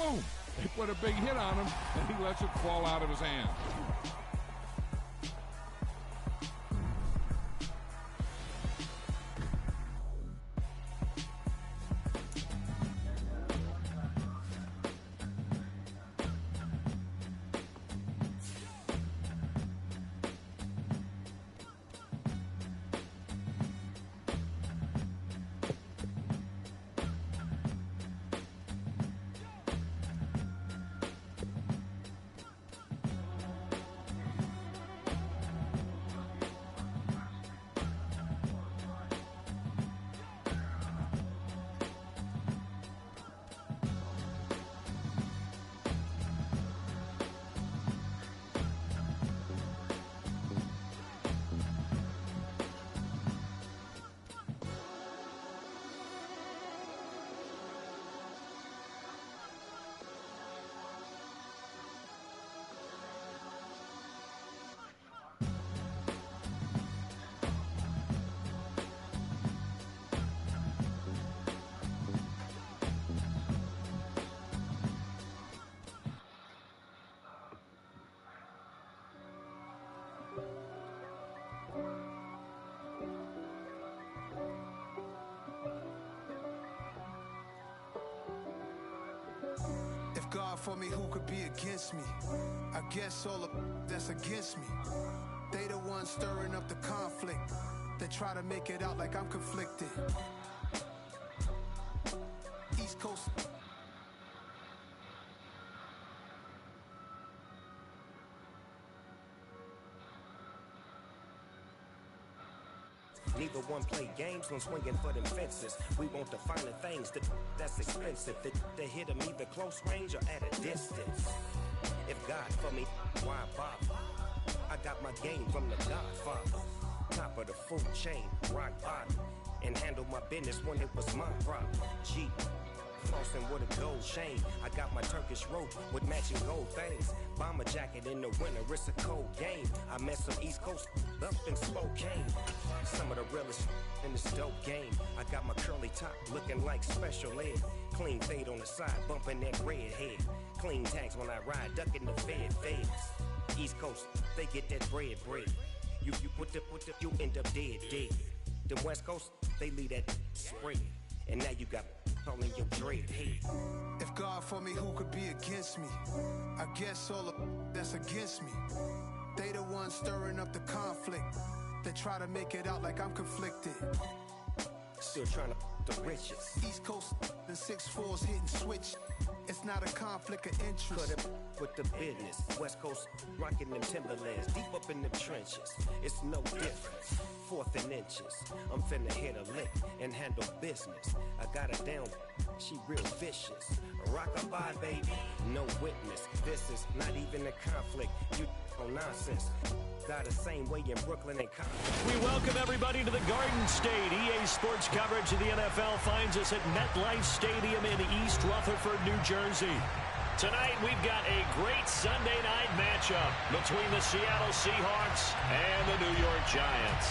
boom, they put a big hit on him, and he lets it fall out of his hand. God for me, who could be against me? I guess all of that's against me. They the ones stirring up the conflict. They try to make it out like I'm conflicted. East Coast. Neither one play games when swinging for them fences. We want the finer things that's expensive. They hit them either close range or at a distance. If God for me, why bother? I got my game from the Godfather. Top of the food chain, rock bottom. And handle my business when it was my problem. G. Flossing with a gold chain. I got my Turkish rope with matching gold things. Bomber jacket in the winter, it's a cold game. I met some East Coast up in Spokane. Some of the realest in this dope game. I got my curly top looking like special ed. Clean fade on the side, bumping that red head. Clean tags when I ride, ducking the feds. East Coast, they get that bread. You put the, you end up dead. The West Coast, they leave that spread. And now you got calling your dread head. If God for me, who could be against me? I guess all of that's against me. They the ones stirring up the conflict. They try to make it out like I'm conflicted. Still trying to the riches. East Coast, the 6'4's hitting switch. It's not a conflict of interest. Cut up with the business. West Coast rocking them Timberlands. Deep up in the trenches. It's no difference. 4th and inches. I'm finna hit a lick and handle business. I got her down. She real vicious. Rockabye, baby. No witness. This is not even a conflict. You on nonsense. Got the same way in Brooklyn and Compton. We welcome everybody to the Garden State. EA Sports coverage of the NFL finds us at MetLife Stadium in East Rutherford, New Jersey. Tonight, we've got a great Sunday night matchup between the Seattle Seahawks and the New York Giants.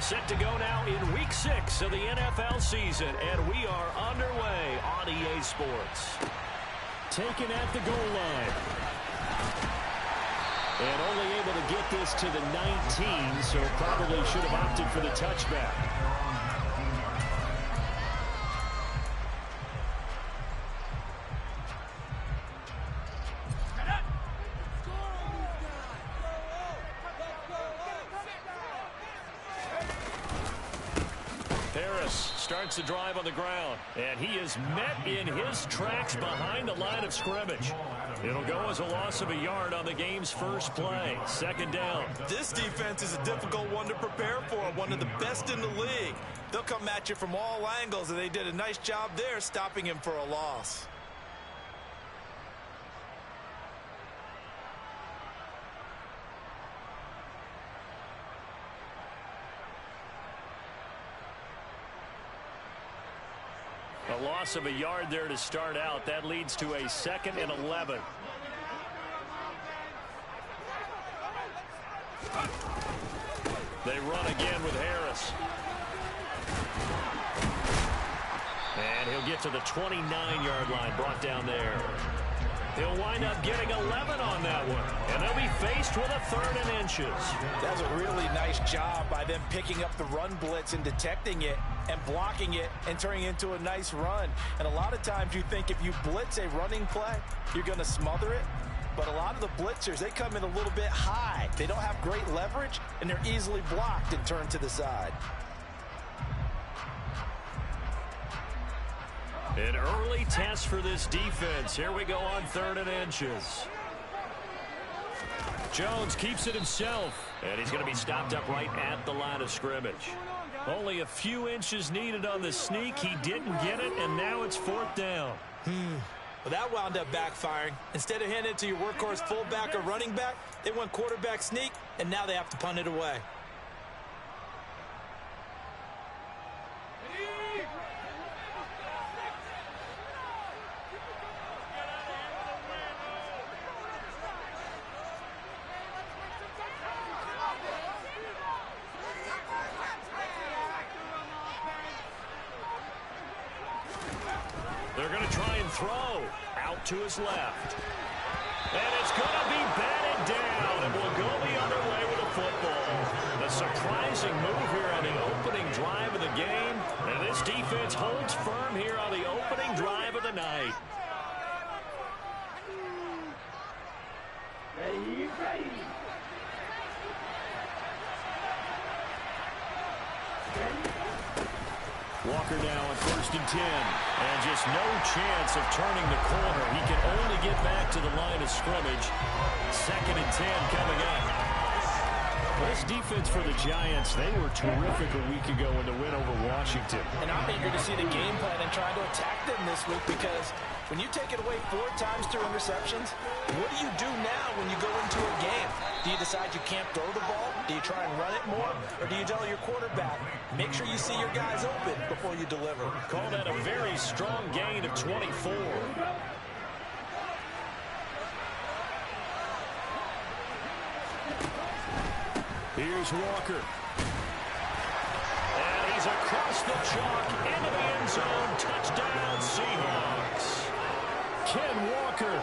Set to go now in Week 6 of the NFL season, and we are underway on EA Sports. Taken at the goal line. And only able to get this to the 19, so probably should have opted for the touchback. Starts the drive on the ground, and he is met in his tracks behind the line of scrimmage. It'll go as a loss of a yard on the game's first play. 2nd down. This defense is a difficult one to prepare for, one of the best in the league. They'll come at you from all angles, and they did a nice job there stopping him for a loss. A loss of a yard there to start out. That leads to a 2nd and 11. They run again with Harris. And he'll get to the 29-yard line, brought down there. He'll wind up getting 11 on that one. And they'll be faced with a 3rd and inches. That's a really nice job by them picking up the run blitz and detecting it and blocking it and turning it into a nice run. And a lot of times you think if you blitz a running play, you're going to smother it. But a lot of the blitzers, they come in a little bit high. They don't have great leverage, and they're easily blocked and turned to the side. An early test for this defense. Here we go on 3rd and inches. Jones keeps it himself, and he's going to be stopped up right at the line of scrimmage. Only a few inches needed on the sneak. He didn't get it, and now it's 4th down. Well, that wound up backfiring. Instead of handing it to your workhorse fullback or running back, they went quarterback sneak, and now they have to punt it away. They're going to try and throw out to his left. And it's going to be batted down, and will go the other way with the football. A surprising move here on the opening drive of the game. And this defense holds firm here on the opening drive of the night. Walker now on 1st and 10. And just no chance of turning the corner. He can only get back to the line of scrimmage. 2nd and 10 coming up. This defense for the Giants, they were terrific a week ago in the win over Washington. And I'm eager to see the game plan and try to attack them this week, because when you take it away 4 times through interceptions, what do you do now when you go into a game? Do you decide you can't throw the ball? Do you try and run it more? Or do you tell your quarterback, make sure you see your guys open before you deliver? Call that a very strong gain of 24. Here's Walker. And he's across the chalk into the end zone. Touchdown, Seahawks. Ken Walker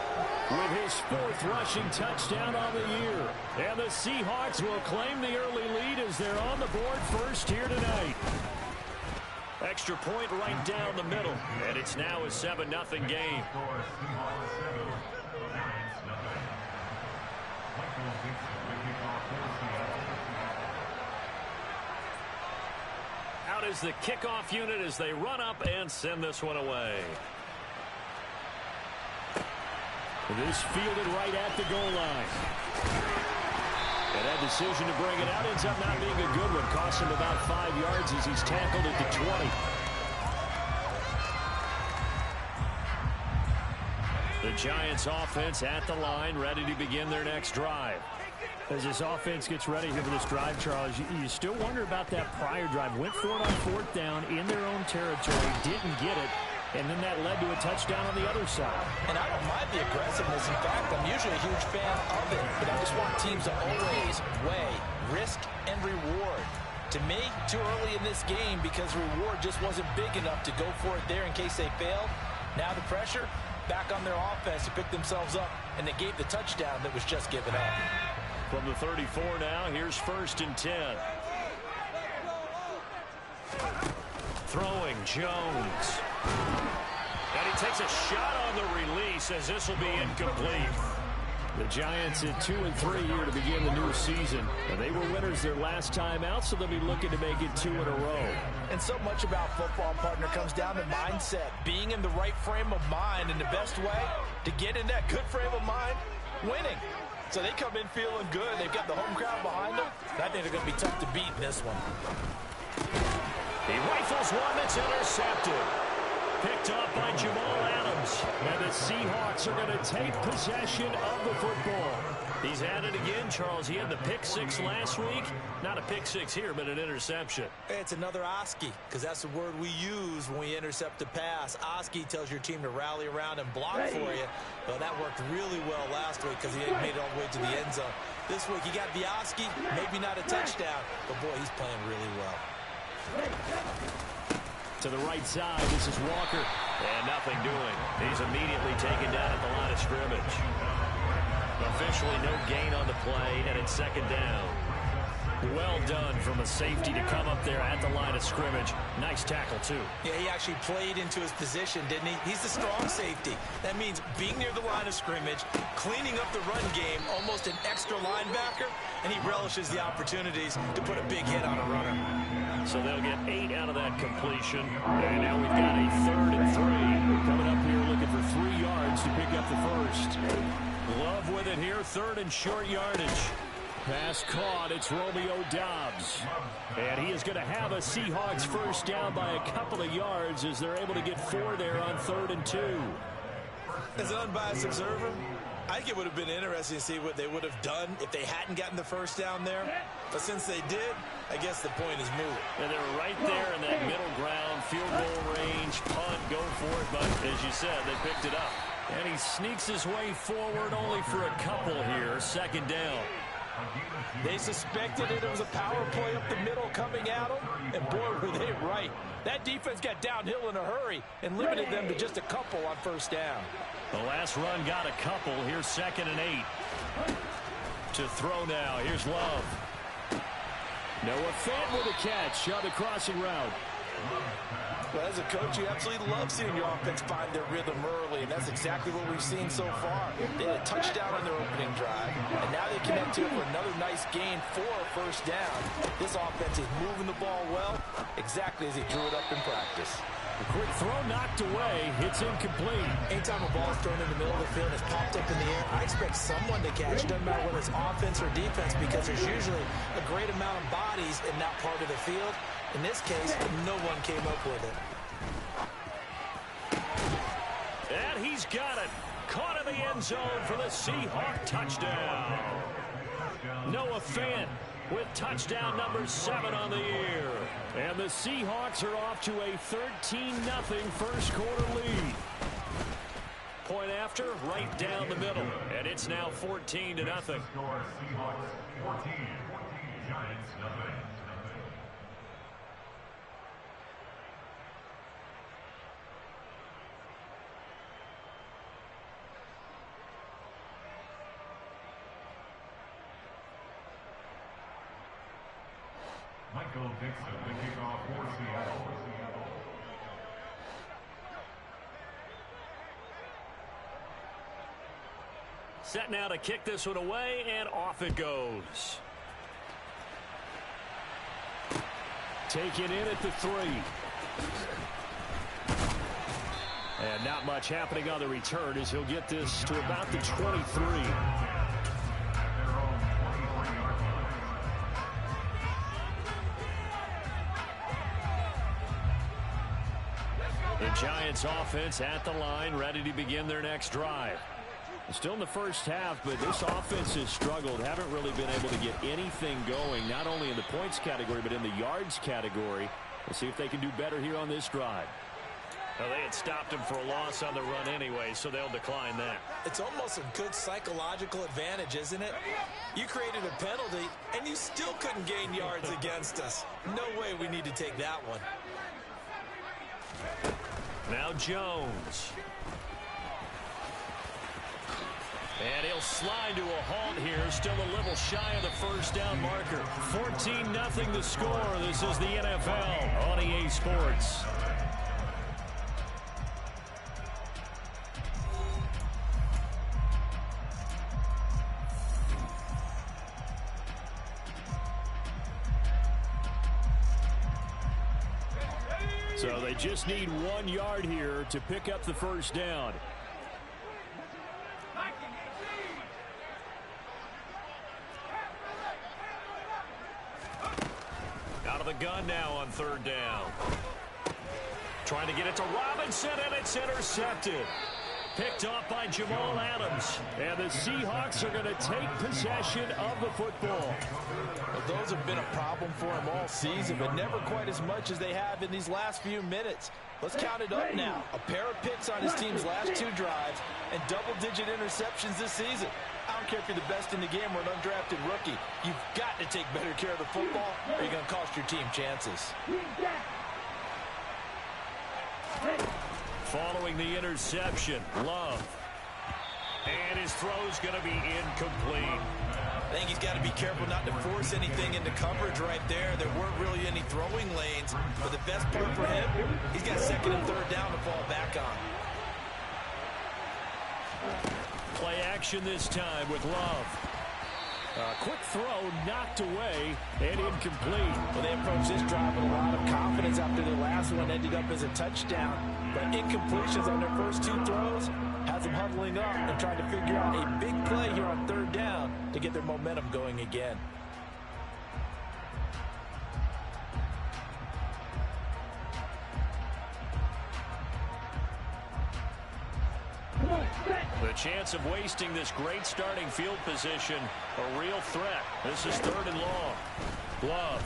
with his 4th rushing touchdown on the year. And the Seahawks will claim the early lead as they're on the board first here tonight. Extra point right down the middle. And it's now a 7-0 game. Out is the kickoff unit as they run up and send this one away. This fielded right at the goal line. And that decision to bring it out ends up not being a good one. Costs him about 5 yards as he's tackled at the 20. The Giants offense at the line, ready to begin their next drive. As this offense gets ready here for this drive, Charles, you still wonder about that prior drive. Went for it on 4th down in their own territory, didn't get it, and then that led to a touchdown on the other side. And I don't mind the aggressiveness. In fact, I'm usually a huge fan of it, but I just want teams to always weigh risk and reward. To me, too early in this game because reward just wasn't big enough to go for it there in case they failed. Now the pressure back on their offense to pick themselves up, and they gave the touchdown that was just given up. From the 34 now, here's 1st and 10. Throwing Jones. And he takes a shot on the release as this will be incomplete. The Giants at 2-3 here to begin the new season. And they were winners their last time out, so they'll be looking to make it 2 in a row. And so much about football, partner, comes down to mindset. Being in the right frame of mind, and the best way to get in that good frame of mind, winning. So they come in feeling good. They've got the home crowd behind them. I think they're going to be tough to beat in this one. He rifles one that's intercepted. Picked up by Jamal Adams. And the Seahawks are going to take possession of the football. He's had it again, Charles. He had the pick six last week. Not a pick six here, but an interception. It's another Oski, because that's the word we use when we intercept a pass. Oski tells your team to rally around and block for you. Well, that worked really well last week because he made it all the way to the end zone. This week, he got the Oski, maybe not a touchdown, but boy, he's playing really well. To the right side, this is Walker. And nothing doing. He's immediately taken down at the line of scrimmage. Officially no gain on the play, and it's second down. Well done from a safety to come up there at the line of scrimmage. Nice tackle, too. Yeah, he actually played into his position, didn't he? He's the strong safety. That means being near the line of scrimmage, cleaning up the run game, almost an extra linebacker, and he relishes the opportunities to put a big hit on a runner. So they'll get 8 out of that completion. And now we've got a 3rd and 3. Coming up here looking for 3 yards to pick up the first. Love with it here, 3rd and short yardage. Pass caught, it's Romeo Doubs. And he is going to have a Seahawks first down by a couple of yards as they're able to get 4 there on 3rd and 2. As an unbiased observer, I think it would have been interesting to see what they would have done if they hadn't gotten the first down there. But since they did, I guess the point is moot. And they were right there in that middle ground, field goal range, punt, go for it. But as you said, they picked it up. And he sneaks his way forward only for a couple here, 2nd down. They suspected it was a power play up the middle coming at them, and boy, were they right. That defense got downhill in a hurry and limited them to just a couple on first down. The last run got a couple. Here's 2nd and 8. To throw now. Here's Love. Noah Fant with a catch on the crossing route. Well, as a coach, you absolutely love seeing your offense find their rhythm early, and that's exactly what we've seen so far. They had a touchdown on their opening drive, and now they connect to it for another nice gain for a first down. This offense is moving the ball well, exactly as he drew it up in practice. A quick throw knocked away. It's incomplete. Anytime a ball is thrown in the middle of the field and it's popped up in the air, I expect someone to catch. It doesn't matter whether it's offense or defense, because there's usually a great amount of bodies in that part of the field. In this case, no one came up with it. And he's got it. Caught in the end zone for the Seahawk touchdown. Noah Fant with touchdown number 7 on the year. And the Seahawks are off to a 13-0 first quarter lead. Point after, right down the middle. And it's now 14-0. Seahawks 14, Giants nothing. Michael Dixon, the kickoff for Seattle. Set now to kick this one away, and off it goes. Taken in at the 3. And not much happening on the return as he'll get this to about the 23. The Giants offense at the line, ready to begin their next drive. Still in the first half, but this offense has struggled. Haven't really been able to get anything going, not only in the points category, but in the yards category. We'll see if they can do better here on this drive. Well, they had stopped him for a loss on the run anyway, so they'll decline that. It's almost a good psychological advantage, isn't it? You created a penalty, and you still couldn't gain yards against us. No way we need to take that one. Now Jones. And he'll slide to a halt here. Still a little shy of the first down marker. 14-0 the score. This is the NFL on EA Sports. So they just need 1 yard here to pick up the first down. Out of the gun now on 3rd down. Trying to get it to Robinson, and it's intercepted. picked off by Jamal Adams. And the Seahawks are going to take possession of the football. Well, those have been a problem for him all season, but never quite as much as they have in these last few minutes. Let's count it up now. A pair of picks on his team's last 2 drives and double-digit interceptions this season. I don't care if you're the best in the game or an undrafted rookie. You've got to take better care of the football or you're going to cost your team chances. Following the interception, Love. And his throw's going to be incomplete. I think he's got to be careful not to force anything into coverage right there. There weren't really any throwing lanes. But the best part for him, he's got 2nd and 3rd down to fall back on. Play action this time with Love. Quick throw knocked away and incomplete. Well, they approached this drive with a lot of confidence after their last one ended up as a touchdown. But incompletions on their first 2 throws has them huddling up and trying to figure out a big play here on 3rd down to get their momentum going again. The chance of wasting this great starting field position, a real threat. This is 3rd and long. Love.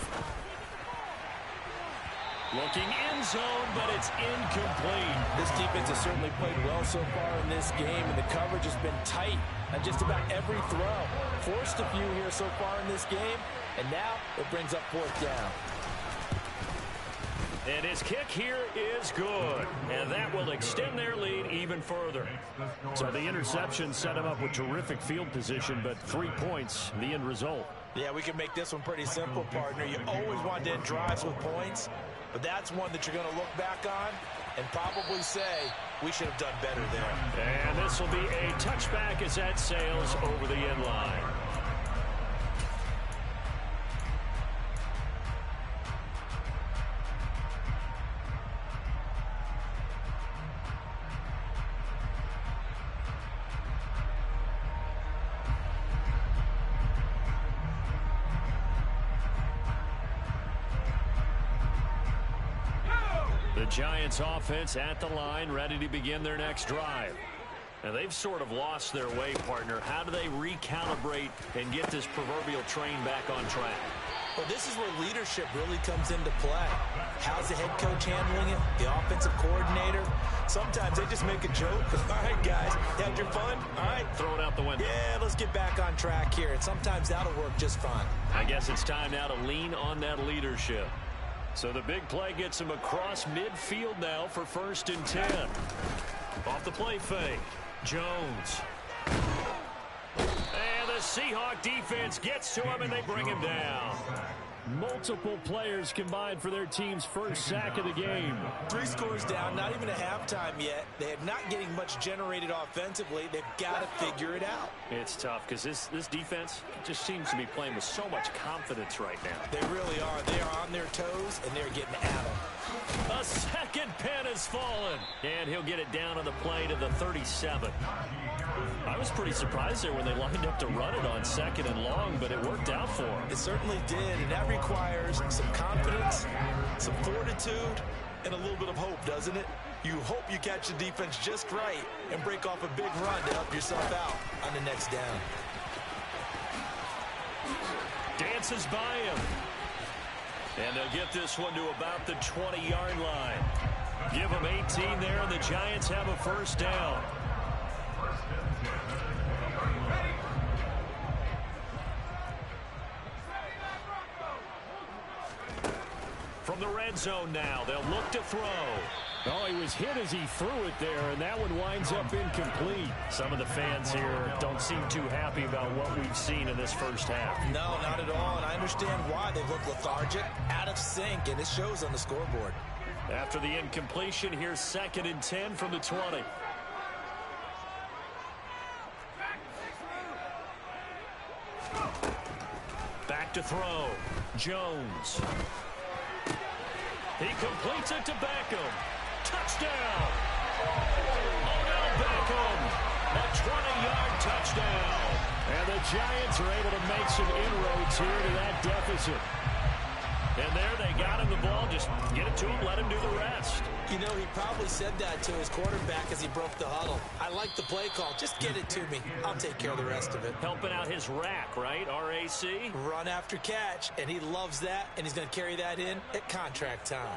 Looking end zone, but it's incomplete. This defense has certainly played well so far in this game, and the coverage has been tight on just about every throw. Forced a few here so far in this game, and now it brings up 4th down. And his kick here is good. And that will extend their lead even further. So the interception set him up with terrific field position, but 3 points, the end result. Yeah, we can make this one pretty simple, partner. You always want to end drives with points, but that's one that you're going to look back on and probably say, we should have done better there. And this will be a touchback as that sails over the end line. Giants offense at the line, ready to begin their next drive. Now they've sort of lost their way, partner. How do they recalibrate and get this proverbial train back on track? Well, this is where leadership really comes into play. How's the head coach handling it? The offensive coordinator? Sometimes they just make a joke. All right, guys, you had your fun? All right. Throw it out the window. Yeah, let's get back on track here. And sometimes that'll work just fine. I guess it's time now to lean on that leadership. So the big play gets him across midfield now for 1st and 10. Off the play fake, Jones. And the Seahawk defense gets to him, and they bring him down. Multiple players combined for their team's first sack of the game. 3 scores down, not even a halftime yet. They're not getting much generated offensively. They've got to figure it out. It's tough because this defense just seems to be playing with so much confidence right now. They really are. They are on their toes, and they're getting at them. A second pen has fallen, and he'll get it down on the play to the 37. I was pretty surprised there when they lined up to run it on 2nd and long, but it worked out for them. It certainly did, and that requires some confidence, some fortitude, and a little bit of hope, doesn't it? You hope you catch the defense just right and break off a big run to help yourself out on the next down. Dances by him. And they'll get this one to about the 20-yard line. Give them 18 there, and the Giants have a 1st down. From the red zone now, they'll look to throw. Oh, he was hit as he threw it there, and that one winds up incomplete. Some of the fans here don't seem too happy about what we've seen in this first half. No, not at all, and I understand why. They look lethargic, out of sync, and it shows on the scoreboard. After the incompletion, here's 2nd and 10 from the 20. Back to throw. Jones. He completes it to Beckham. Touchdown! Odell Beckham, a 20-yard touchdown. And the Giants are able to make some inroads here to that deficit. And there they got him the ball. Just get it to him, let him do the rest. You know, he probably said that to his quarterback as he broke the huddle. I like the play call. Just get it to me. I'll take care of the rest of it. Helping out his rack, right? RAC? Run after catch, and he loves that, and he's going to carry that in at contract time.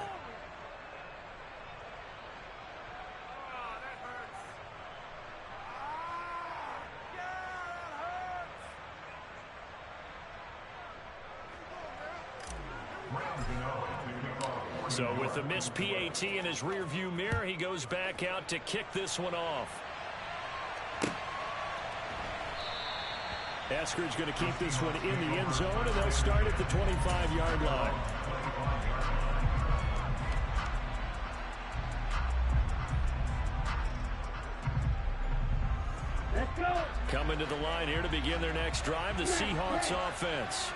So with the missed PAT in his rearview mirror, he goes back out to kick this one off. Eskridge going to keep this one in the end zone, and they'll start at the 25-yard line. Let's go. Coming to the line here to begin their next drive, the Seahawks offense.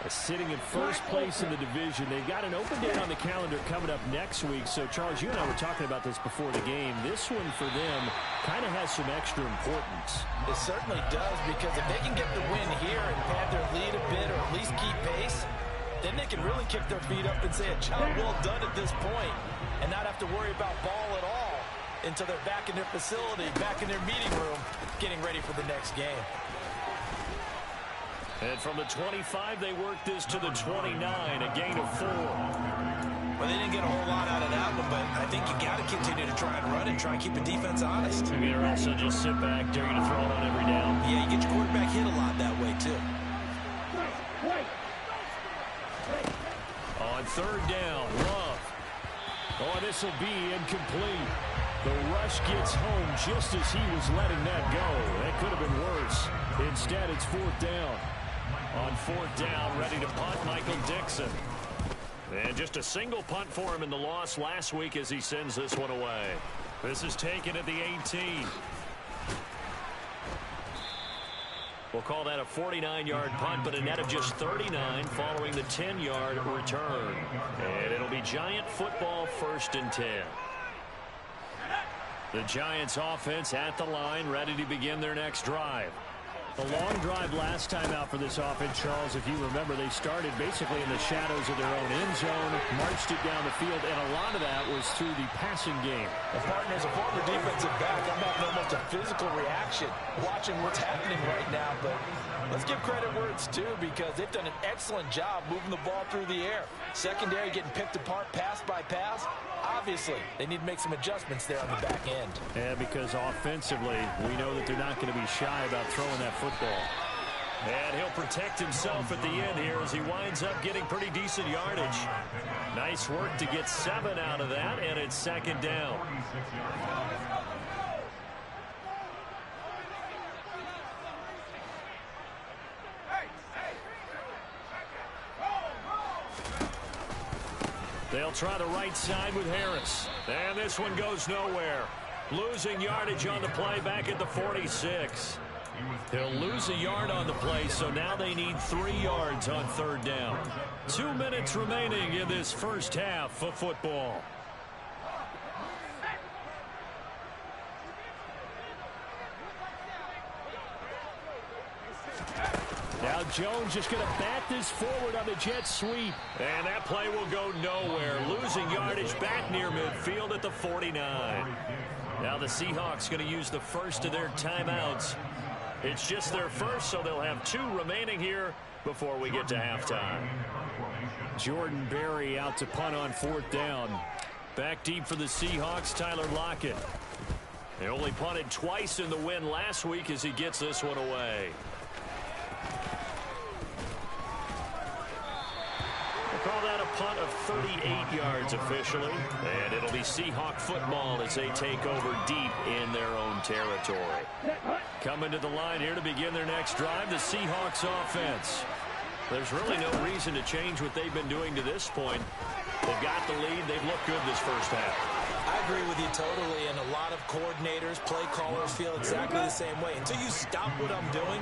Sitting in first place in the division. They've got an open day on the calendar coming up next week. So, Charles, you and I were talking about this before the game. This one for them kind of has some extra importance. It certainly does, because if they can get the win here and pad their lead a bit or at least keep pace, then they can really kick their feet up and say a job well done at this point and not have to worry about ball at all until they're back in their facility, back in their meeting room, getting ready for the next game. And from the 25, they work this to the 29, a gain of 4. Well, they didn't get a whole lot out of that one, but I think you got to continue to try and run and try and keep the defense honest. Maybe they're also just sit back, dare you to throw it on every down. Yeah, you get your quarterback hit a lot that way, too. On third down, Love. Oh, this will be incomplete. The rush gets home just as he was letting that go. That could have been worse. Instead, it's fourth down. On fourth down, ready to punt, Michael Dixon. And just a single punt for him in the loss last week as he sends this one away. This is taken at the 18. We'll call that a 49-yard punt, but a net of just 39 following the 10-yard return. And it'll be Giant football, 1st and 10. The Giants offense at the line, ready to begin their next drive. The long drive last time out for this offense, Charles, if you remember, they started basically in the shadows of their own end zone, marched it down the field, and a lot of that was through the passing game. And partner, as a former defensive back, I'm having almost a physical reaction watching what's happening right now, but let's give credit where it's due, because they've done an excellent job moving the ball through the air. Secondary getting picked apart pass by pass. Obviously, they need to make some adjustments there on the back end. Yeah, because offensively, we know that they're not going to be shy about throwing that football. And he'll protect himself at the end here as he winds up getting pretty decent yardage. Nice work to get 7 out of that, and it's 2nd down. They'll try the right side with Harris. And this one goes nowhere. Losing yardage on the play back at the 46. He'll lose a yard on the play, so now they need 3 yards on 3rd down. 2 minutes remaining in this first half of football. Now Jones just going to bat this forward on the jet sweep. And that play will go nowhere. Losing yardage back near midfield at the 49. Now the Seahawks going to use the first of their timeouts. It's just their first, so they'll have 2 remaining here before we get to halftime. Jordan Berry out to punt on 4th down. Back deep for the Seahawks, Tyler Lockett. They only punted twice in the win last week as he gets this one away. Call that a punt of 38 yards officially. And it'll be Seahawk football as they take over deep in their own territory. Coming to the line here to begin their next drive, the Seahawks offense. There's really no reason to change what they've been doing to this point. They've got the lead. They've looked good this first half. I agree with you totally, and a lot of coordinators, play callers feel exactly the same way. Until you stop what I'm doing,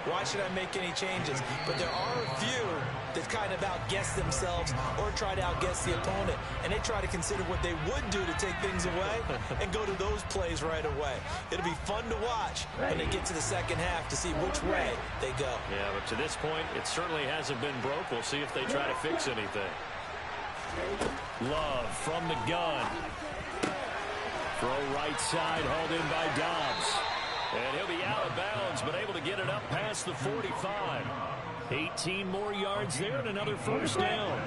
why should I make any changes? But there are a few that kind of outguess themselves or try to outguess the opponent, and they try to consider what they would do to take things away and go to those plays right away. It'll be fun to watch when they get to the second half to see which way they go. Yeah, but to this point, it certainly hasn't been broke. We'll see if they try to fix anything. Love from the gun. Throw right side, hauled in by Dobbs. And he'll be out of bounds, but able to get it up past the 45. 18 more yards there and another first down.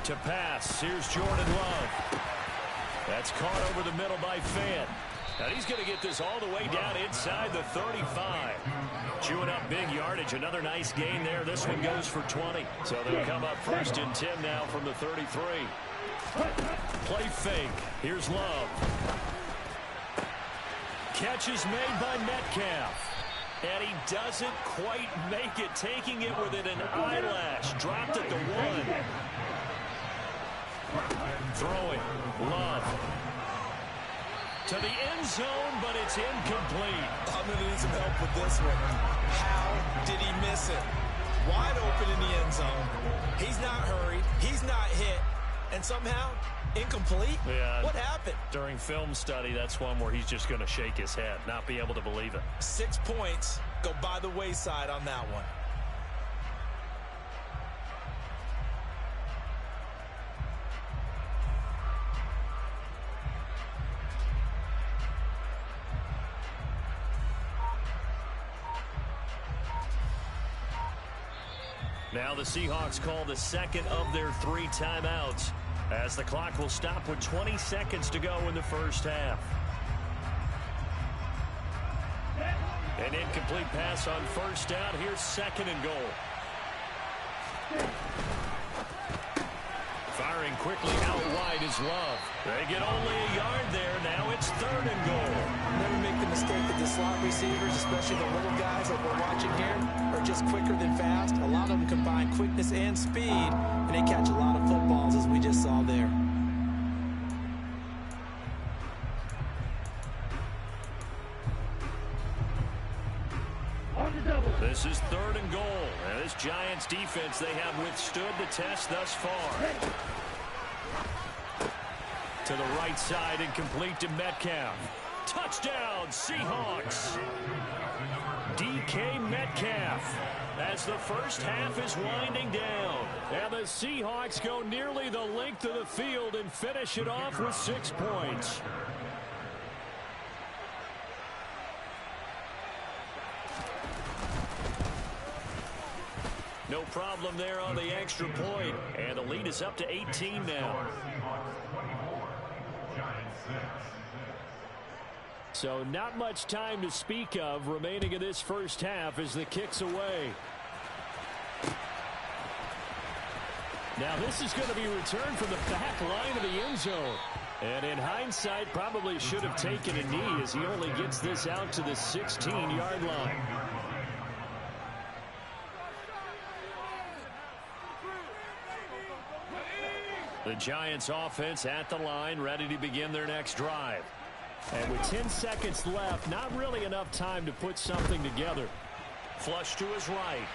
To pass, here's Jordan Love. That's caught over the middle by Fant. And he's going to get this all the way down inside the 35. Chewing up big yardage. Another nice gain there. This one goes for 20. So they'll come up 1st and 10 now from the 33. Play fake. Here's Love. Catch is made by Metcalf. And he doesn't quite make it. Taking it within an eyelash. Dropped at the 1. Throwing. Love. To the end zone, but it's incomplete. I'm going to need some help with this one. How did he miss it? Wide open in the end zone. He's not hurried. He's not hit. And somehow, incomplete? Yeah. What happened? During film study, that's one where he's just going to shake his head, not be able to believe it. 6 points go by the wayside on that one. Now the Seahawks call the second of their 3 timeouts as the clock will stop with 20 seconds to go in the first half. An incomplete pass on first down. Here's 2nd and goal. Firing quickly out wide is Love. They get only a yard there. Now it's 3rd and goal. Never make the mistake that the slot receivers, especially the little guys that we're watching here, are just quicker than fast. A lot of them combine quickness and speed, and they catch a lot of footballs, as we just saw there. This is 3rd and goal. And this Giants defense, they have withstood the test thus far. To the right side and complete to Metcalf. Touchdown, Seahawks. DK Metcalf as the first half is winding down. And the Seahawks go nearly the length of the field and finish it off with 6 points. No problem there on the extra point. And the lead is up to 18 now. So not much time to speak of remaining in this first half as the kick's away. Now this is going to be returned from the back line of the end zone. And in hindsight, probably should have taken a knee as he only gets this out to the 16-yard line. The Giants offense at the line, ready to begin their next drive. And with 10 seconds left, not really enough time to put something together. Flush to his right.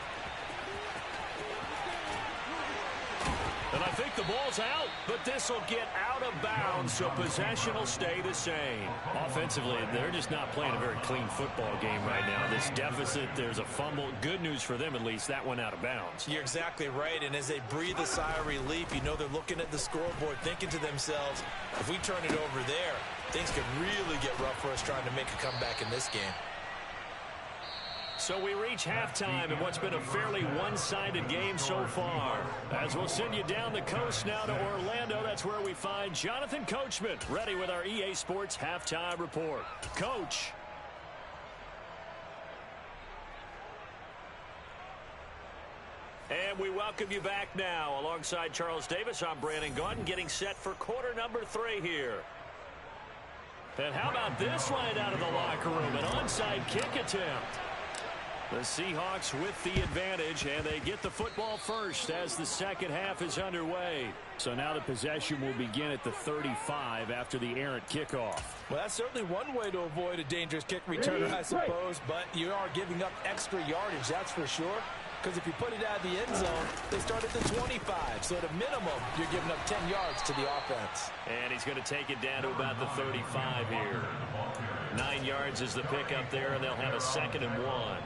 And I think the ball's out, but this will get out of bounds, so possession will stay the same. Offensively, they're just not playing a very clean football game right now. This deficit, there's a fumble. Good news for them, at least. That went out of bounds. You're exactly right, and as they breathe a sigh of relief, you know they're looking at the scoreboard, thinking to themselves, if we turn it over there, things could really get rough for us trying to make a comeback in this game. So we reach halftime in what's been a fairly one-sided game so far. As we'll send you down the coast now to Orlando, that's where we find Jonathan Coachman, ready with our EA Sports Halftime Report. Coach. And we welcome you back now. Alongside Charles Davis, I'm Brandon Gaudin, getting set for quarter number 3 here. And how about this right out of the locker room? An onside kick attempt. The Seahawks with the advantage, and they get the football first as the second half is underway. So now the possession will begin at the 35 after the errant kickoff. Well, that's certainly one way to avoid a dangerous kick returner, I suppose, but you are giving up extra yardage, that's for sure. Because if you put it out of the end zone, they start at the 25. So at a minimum, you're giving up 10 yards to the offense. And he's going to take it down to about the 35 here. 9 yards is the pickup there, and they'll have a 2nd and 1.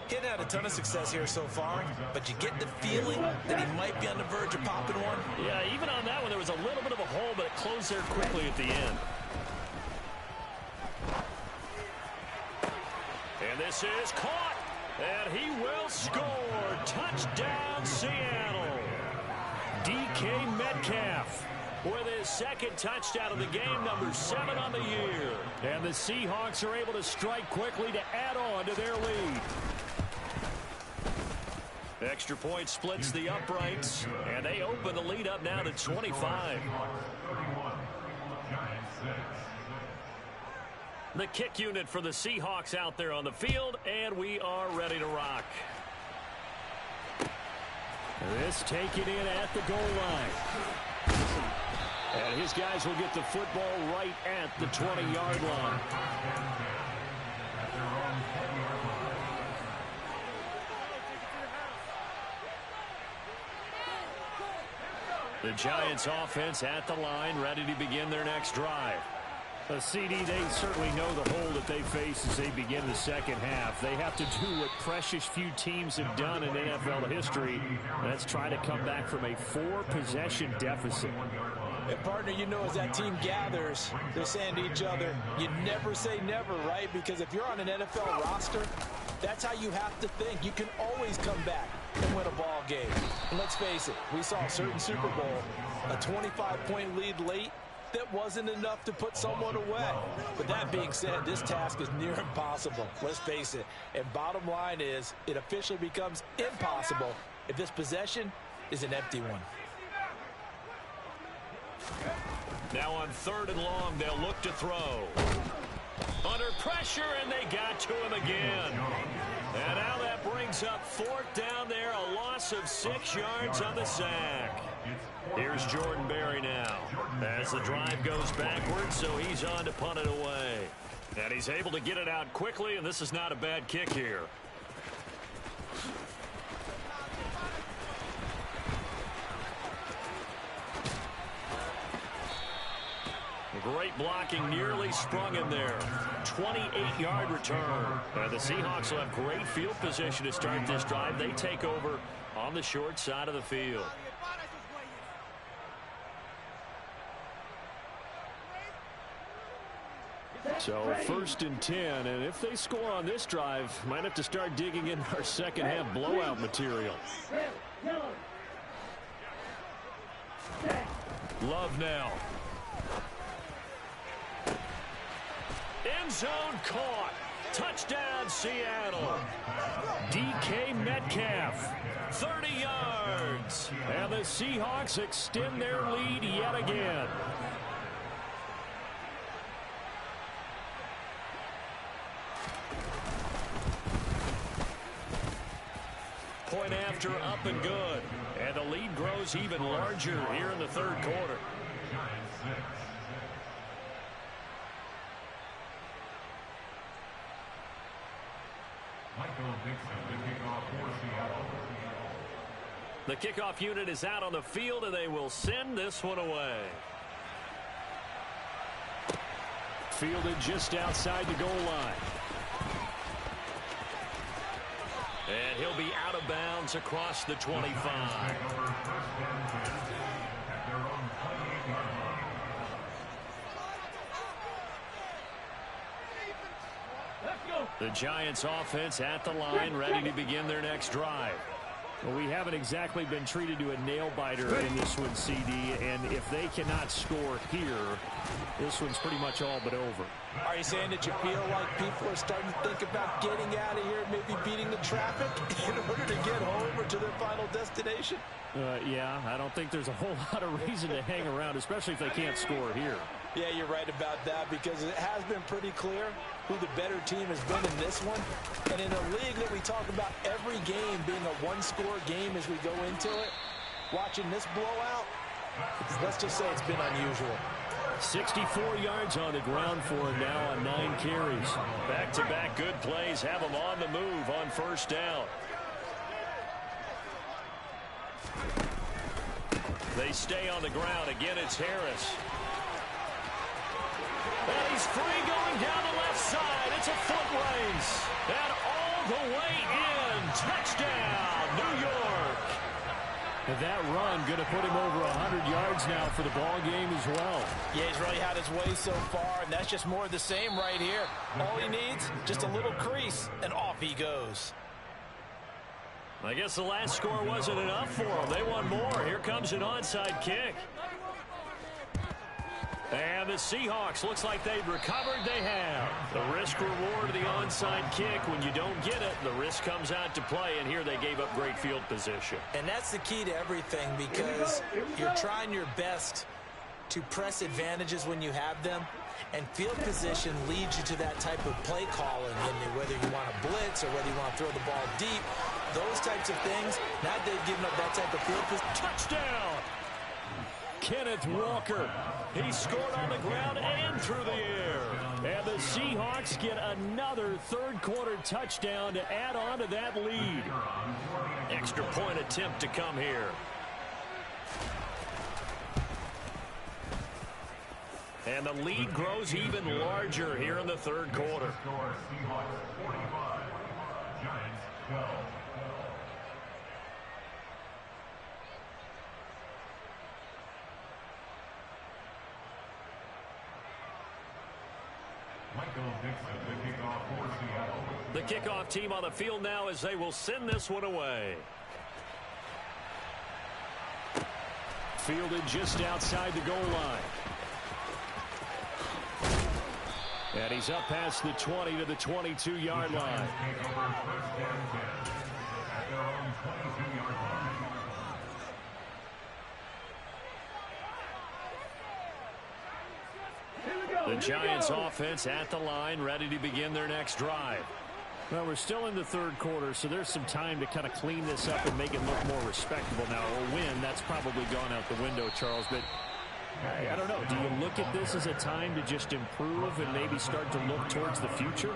He hadn't had a ton of success here so far, but you get the feeling that he might be on the verge of popping one. Yeah, even on that one, there was a little bit of a hole, but it closed there quickly at the end. And this is caught, and he will score. Touchdown, Seattle. DK Metcalf with his 2nd touchdown of the game, number 7 on the year. And the Seahawks are able to strike quickly to add on to their lead. Extra point splits the uprights, and they open the lead up now to 25. The kick unit for the Seahawks out there on the field, and we are ready to rock. This taken in at the goal line. And his guys will get the football right at the 20-yard line. The Giants offense at the line, ready to begin their next drive. A CD, they certainly know the hole that they face as they begin the second half. They have to do what precious few teams have done in NFL history. That's try to come back from a 4-possession deficit. And partner, you know, as that team gathers, they're saying to each other, you never say never, right? Because if you're on an NFL roster, that's how you have to think. You can always come back and win a ball game. And let's face it, we saw a certain Super Bowl, a 25-point lead late, that wasn't enough to put someone away. But that being said, this task is near impossible. Let's face it. And bottom line is, it officially becomes impossible if this possession is an empty one. Now on 3rd and long, they'll look to throw. Under pressure, and they got to him again. And now that brings up 4th down there, a loss of 6 yards on the sack. Here's Jordan Berry now. As the drive goes backwards, so he's on to punt it away. And he's able to get it out quickly, and this is not a bad kick here. Great blocking, nearly sprung him there. 28-yard return. And the Seahawks will have great field position to start this drive. They take over on the short side of the field. So 1st and 10, and if they score on this drive, might have to start digging in our second half blowout material. Love now. End zone caught. Touchdown, Seattle. DK Metcalf, 30 yards. And the Seahawks extend their lead yet again. Point after, up and good. And the lead grows even larger here in the 3rd quarter. The kickoff unit is out on the field, and they will send this one away. Fielded just outside the goal line. And he'll be out of bounds across the 25. The Giants offense at the line, ready to begin their next drive. Well, we haven't exactly been treated to a nail-biter in this one, CD, and if they cannot score here, this one's pretty much all but over. Are you saying that you feel like people are starting to think about getting out of here, maybe beating the traffic in order to get home or to their final destination? Yeah, I don't think there's a whole lot of reason to hang around, especially if they can't score here. Yeah, you're right about that, because it has been pretty clear who the better team has been in this one. And in a league that we talk about every game being a one-score game as we go into it, watching this blowout, let's just say it's been unusual. 64 yards on the ground for him now on 9 carries. Back-to-back good plays have him on the move on 1st down. They stay on the ground. Again, it's Harris. And he's free going down the left side. It's a foot race. And all the way in. Touchdown, New York. And that run going to put him over 100 yards now for the ball game as well. Yeah, he's really had his way so far, and that's just more of the same right here. All he needs, just a little crease, and off he goes. I guess the last score wasn't enough for them. They want more. Here comes an onside kick. And the Seahawks, looks like they've recovered. They have. The risk reward of the onside kick. When you don't get it, the risk comes out to play, and here they gave up great field position. And that's the key to everything, because you're trying your best to press advantages when you have them, and field position leads you to that type of play calling, and whether you want to blitz or whether you want to throw the ball deep, those types of things. Now they've given up that type of field position. Touchdown! Kenneth Walker. He scored on the ground and through the air. And the Seahawks get another third-quarter touchdown to add on to that lead. Extra point attempt to come here. And the lead grows even larger here in the third quarter. Seahawks 45, Giants 12. Michael Dixon, the kickoff for Seattle. The kickoff team on the field now as they will send this one away. Fielded just outside the goal line. And he's up past the 20 to the 22-yard line. Take over first and 10 at their own 22-yard line. The Giants offense at the line, ready to begin their next drive. Well, we're still in the third quarter, so there's some time to kind of clean this up and make it look more respectable. Now, a win, that's probably gone out the window, Charles, but I don't know. Do you look at this as a time to just improve and maybe start to look towards the future?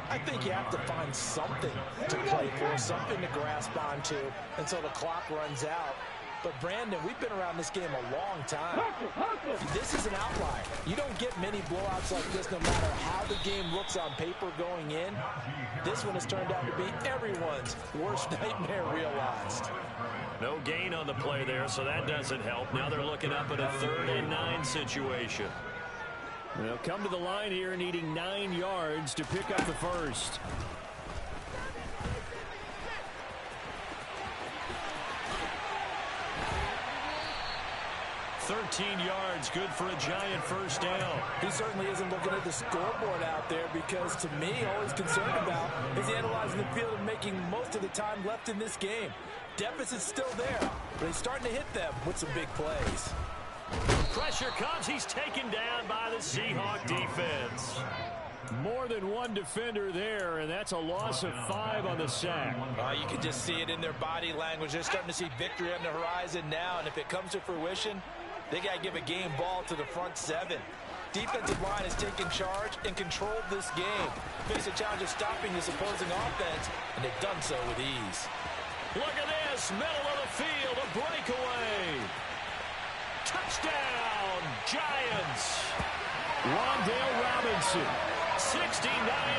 I think you have to find something to play for, something to grasp onto until the clock runs out. But, Brandon, we've been around this game a long time. This is an outlier. You don't get many blowouts like this no matter how the game looks on paper going in. This one has turned out to be everyone's worst nightmare realized. No gain on the play there, so that doesn't help. Now they're looking up at a 3rd and 9 situation. They'll come to the line here needing 9 yards to pick up the first. 13 yards, good for a Giant first down. He certainly isn't looking at the scoreboard out there because, to me, all he's concerned about is analyzing the field and making most of the time left in this game. Deficit's still there, but he's starting to hit them with some big plays. Pressure comes. He's taken down by the Seahawk defense. More than one defender there, and that's a loss of 5 on the sack. You can just see it in their body language. They're starting to see victory on the horizon now, and if it comes to fruition, they got to give a game ball to the front 7. Defensive line has taken charge and controlled this game. Face a challenge of stopping this opposing offense, and they've done so with ease. Look at this, middle of the field, a breakaway. Touchdown, Giants. Rondale Robinson, 69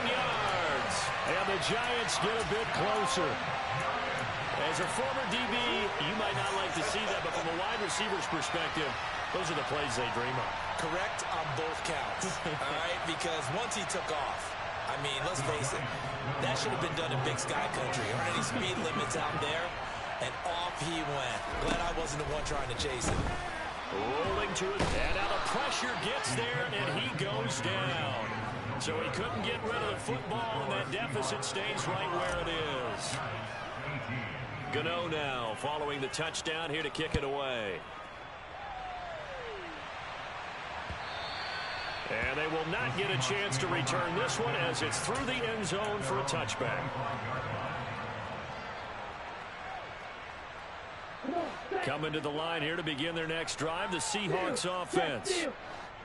yards. And the Giants get a bit closer. As a former DB, you might not like to see that, but from a wide receiver's perspective, those are the plays they dream of. Correct on both counts, all right? Because once he took off, I mean, let's face it, that should have been done in Big Sky Country. There aren't any speed limits out there, and off he went. Glad I wasn't the one trying to chase him. Rolling to it, and now the pressure gets there, and he goes down. So he couldn't get rid of the football, and that deficit stays right where it is. Gano now following the touchdown here to kick it away. And they will not get a chance to return this one as it's through the end zone for a touchback. Coming to the line here to begin their next drive, the Seahawks offense.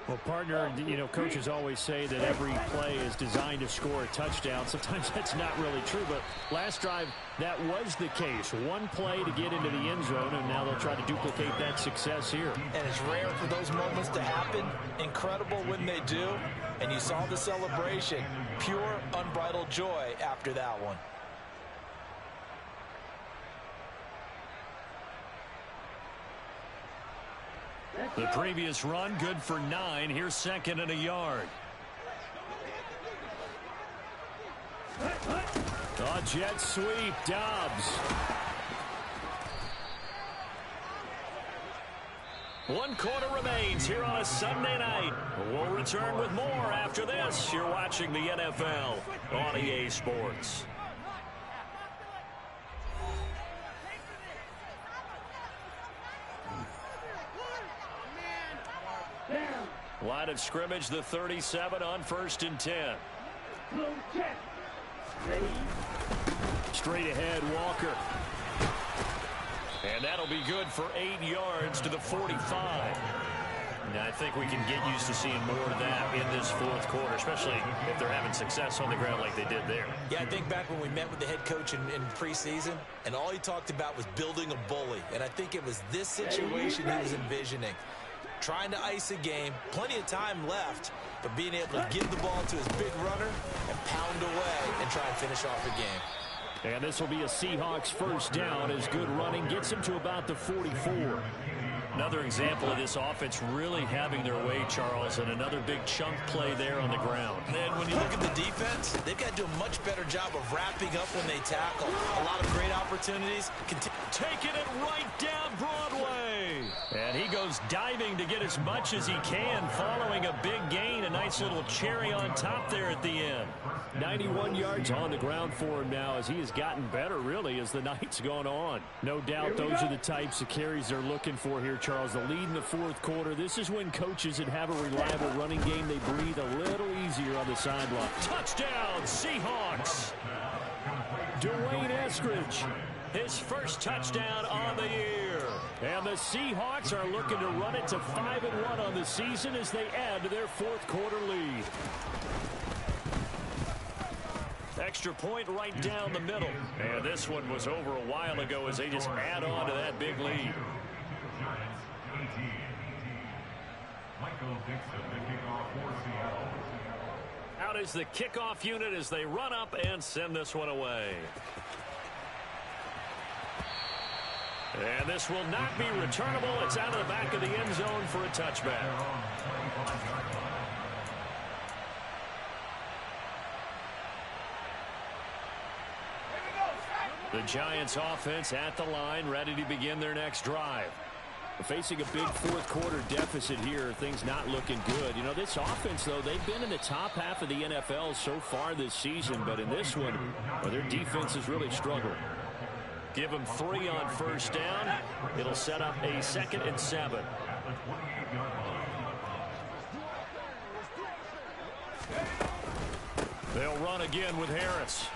Well, partner, coaches always say that every play is designed to score a touchdown. Sometimes that's not really true, but last drive, that was the case. One play to get into the end zone, and now they'll try to duplicate that success here. And it's rare for those moments to happen. Incredible when they do. And you saw the celebration. Pure, unbridled joy after that one. The previous run, good for 9. Here's 2nd and a yard. A jet sweep, Dobbs. 1 quarter remains here on a Sunday night. We'll return with more after this. You're watching the NFL on EA Sports. Line of scrimmage, the 37 on 1st and 10. Straight ahead, Walker. And that'll be good for 8 yards to the 45. Now, I think we can get used to seeing more of that in this 4th quarter, especially if they're having success on the ground like they did there. Yeah, I think back when we met with the head coach in preseason, and all he talked about was building a bully. And I think it was this situation he was envisioning. Trying to ice a game, plenty of time left, but being able to give the ball to his big runner and pound away and try and finish off the game. And this will be a Seahawks first down as good running gets him to about the 44. Another example of this offense really having their way, Charles, and another big chunk play there on the ground. And when you look at the defense, they've got to do a much better job of wrapping up when they tackle. A lot of great opportunities. Taking it right down Broadway. And he goes diving to get as much as he can following a big gain. A nice little cherry on top there at the end. 91 yards on the ground for him now as he has gotten better, really, as the night's gone on. No doubt those are the types of carries they're looking for here, Charles. The lead in the 4th quarter. This is when coaches that have a reliable running game, they breathe a little easier on the sideline. Touchdown, Seahawks! Dwayne Eskridge, his first touchdown on the year. And the Seahawks are looking to run it to 5-1 on the season as they add to their 4th quarter lead. Extra point right down the middle. And this one was over a while ago as they just add on to that big lead. Michael Dixon, the kickoff for Seattle. Out is the kickoff unit as they run up and send this one away. And this will not be returnable. It's out of the back of the end zone for a touchback. The Giants offense at the line, ready to begin their next drive. Facing a big 4th quarter deficit here, things not looking good. You know, this offense, though, they've been in the top half of the NFL so far this season, but in this one, well, their defense has really struggled. Give them 3 on 1st down. It'll set up a 2nd and 7. They'll run again with Harris.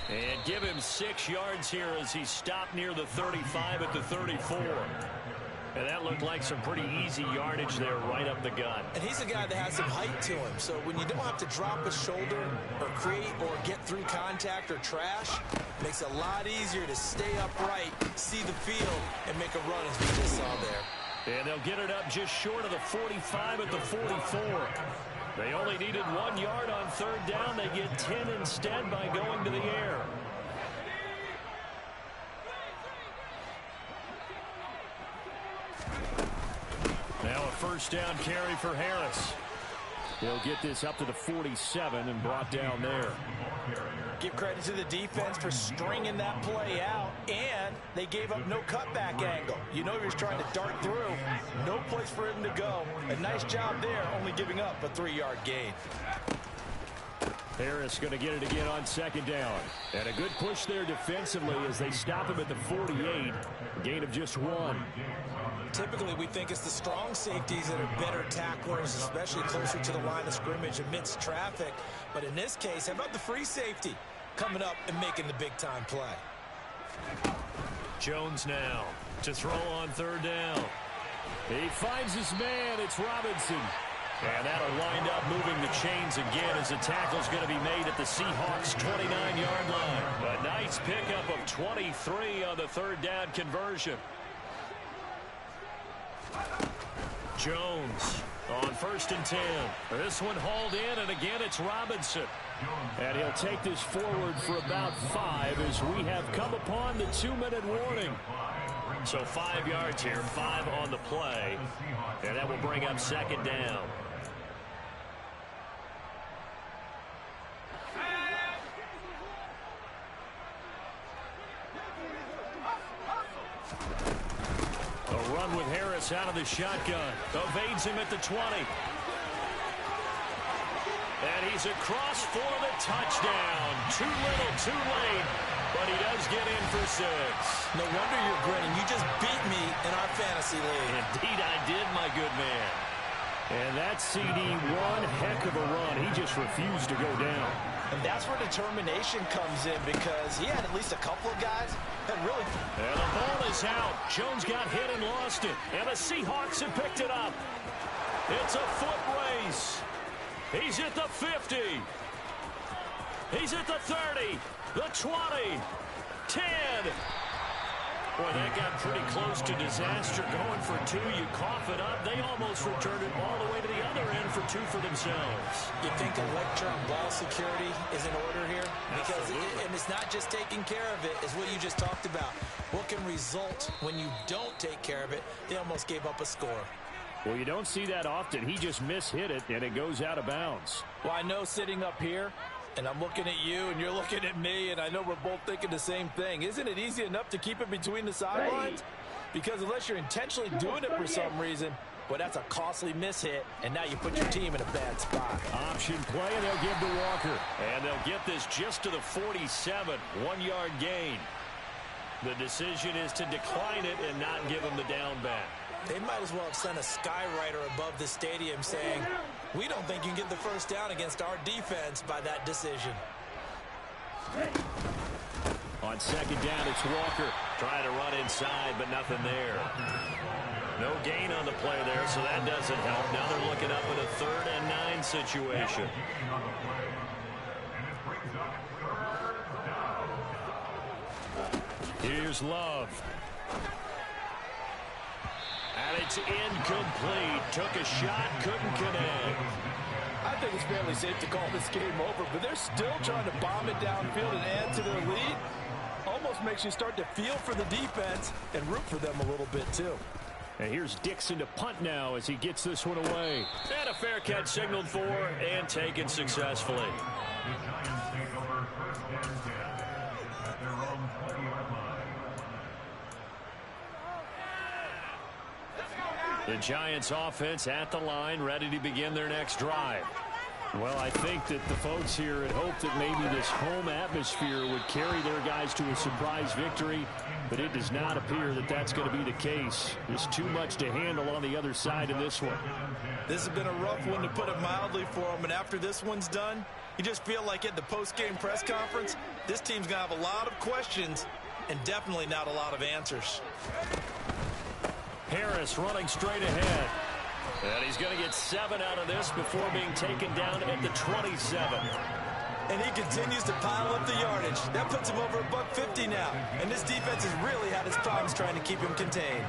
And give him 6 yards here as he stopped near the 35 at the 34. And that looked like some pretty easy yardage there right up the gut. And he's a guy that has some height to him. So when you don't have to drop a shoulder or create or get through contact or trash, it makes it a lot easier to stay upright, see the field, and make a run as we just saw there. And they'll get it up just short of the 45 at the 44. They only needed 1 yard on 3rd down. They get 10 instead by going to the air. Now a 1st down carry for Harris. They'll get this up to the 47 and brought down there. Give credit to the defense for stringing that play out, and they gave up no cutback angle. You know he was trying to dart through. No place for him to go. A nice job there, only giving up a 3-yard gain. Harris going to get it again on 2nd down. And a good push there defensively as they stop him at the 48. A gain of just 1. Typically, we think it's the strong safeties that are better tacklers, especially closer to the line of scrimmage amidst traffic. But in this case, how about the free safety coming up and making the big-time play? Jones now to throw on 3rd down. He finds his man. It's Robinson. And that'll wind up moving the chains again as the tackle's going to be made at the Seahawks' 29-yard line. A nice pickup of 23 on the third down conversion. Jones on 1st and 10. This one hauled in, and again it's Robinson. And he'll take this forward for about 5 as we have come upon the 2-minute warning. So 5 yards here, 5 on the play. And that will bring up 2nd down. A run with Harris out of the shotgun. Evades him at the 20. And he's across for the touchdown. Too little, too late. But he does get in for 6. No wonder you're grinning. You just beat me in our fantasy league. Indeed I did, my good man. And that CD, one heck of a run. He just refused to go down. And that's where determination comes in, because he had at least a couple of guys that really... And the ball is out. Jones got hit and lost it. And the Seahawks have picked it up. It's a foot race. He's at the 50. He's at the 30. The 20. 10. Boy, that got pretty close to disaster. Going for 2, you cough it up. They almost returned it all the way to the other end for 2 for themselves. You think a lecture on ball security is in order here? Because and it's not just taking care of it, it's what you just talked about. What can result when you don't take care of it? They almost gave up a score. Well, you don't see that often. He just mishit it, and it goes out of bounds. Well, I know sitting up here, and I'm looking at you, and you're looking at me, and I know we're both thinking the same thing. Isn't it easy enough to keep it between the sidelines? Because unless you're intentionally doing it for some reason, well, that's a costly mishit, and now you put your team in a bad spot. Option play, and they'll give to Walker. And they'll get this just to the 47, 1-yard gain. The decision is to decline it and not give him the down back. They might as well have sent a skywriter above the stadium saying, we don't think you can get the first down against our defense by that decision. On 2nd down, it's Walker. Trying to run inside, but nothing there. No gain on the play there, so that doesn't help. Now they're looking up at a 3rd and 9 situation. Here's Love. And it's incomplete. Took a shot, couldn't connect. I think it's fairly safe to call this game over, but they're still trying to bomb it downfield and add to their lead. Almost makes you start to feel for the defense and root for them a little bit, too. And here's Dixon to punt now as he gets this one away. And a fair catch signaled for and taken successfully. The Giants take over 1st and 10 at their own 20-yard line. The Giants offense at the line, ready to begin their next drive. Well, I think that the folks here had hoped that maybe this home atmosphere would carry their guys to a surprise victory, but it does not appear that that's going to be the case. There's too much to handle on the other side in this one. This has been a rough one, to put it mildly, for them, and after this one's done, you just feel like at the post-game press conference, this team's going to have a lot of questions and definitely not a lot of answers. Harris running straight ahead. And he's going to get 7 out of this before being taken down at the 27. And he continues to pile up the yardage. That puts him over $150 now. And this defense has really had its problems trying to keep him contained.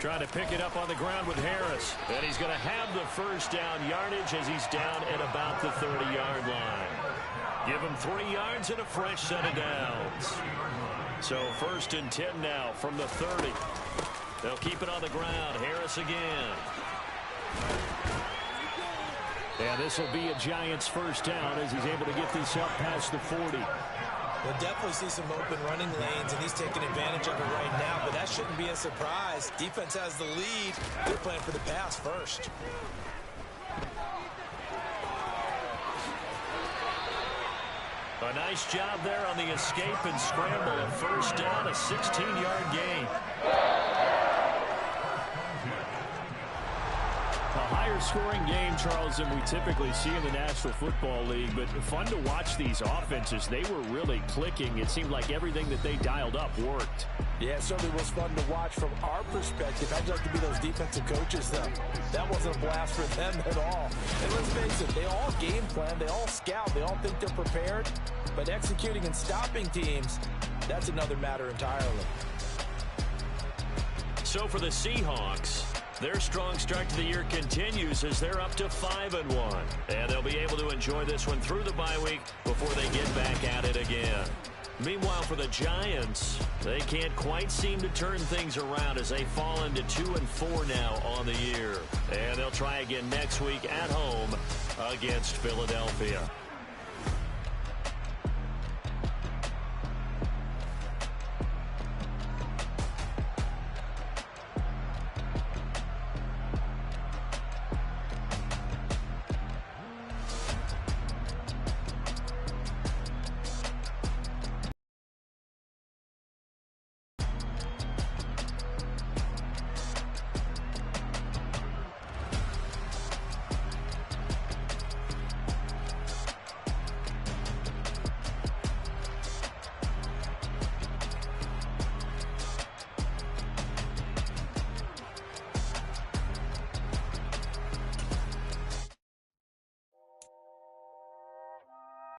Trying to pick it up on the ground with Harris. And he's going to have the first down yardage as he's down at about the 30-yard line. Give him 3 yards and a fresh set of downs. So 1st and 10 now from the 30. They'll keep it on the ground. Harris again. And this will be a Giants first down as he's able to get this up past the 40. We'll definitely see some open running lanes, and he's taking advantage of it right now, but that shouldn't be a surprise. Defense has the lead. They're playing for the pass first. A nice job there on the escape and scramble. A first down, a 16-yard gain. A higher higher scoring game, Charles, than we typically see in the National Football League, but fun to watch these offenses. They were really clicking. It seemed like everything that they dialed up worked. Yeah, it certainly was fun to watch from our perspective. I'd like to be those defensive coaches, though. That wasn't a blast for them at all. And let's face it, they all game plan, they all scout, they all think they're prepared, but executing and stopping teams, that's another matter entirely. So for the Seahawks, their strong start to the year continues as they're up to 5-1. And they'll be able to enjoy this one through the bye week before they get back at it again. Meanwhile, for the Giants, they can't quite seem to turn things around as they fall into 2-4 now on the year. And they'll try again next week at home against Philadelphia.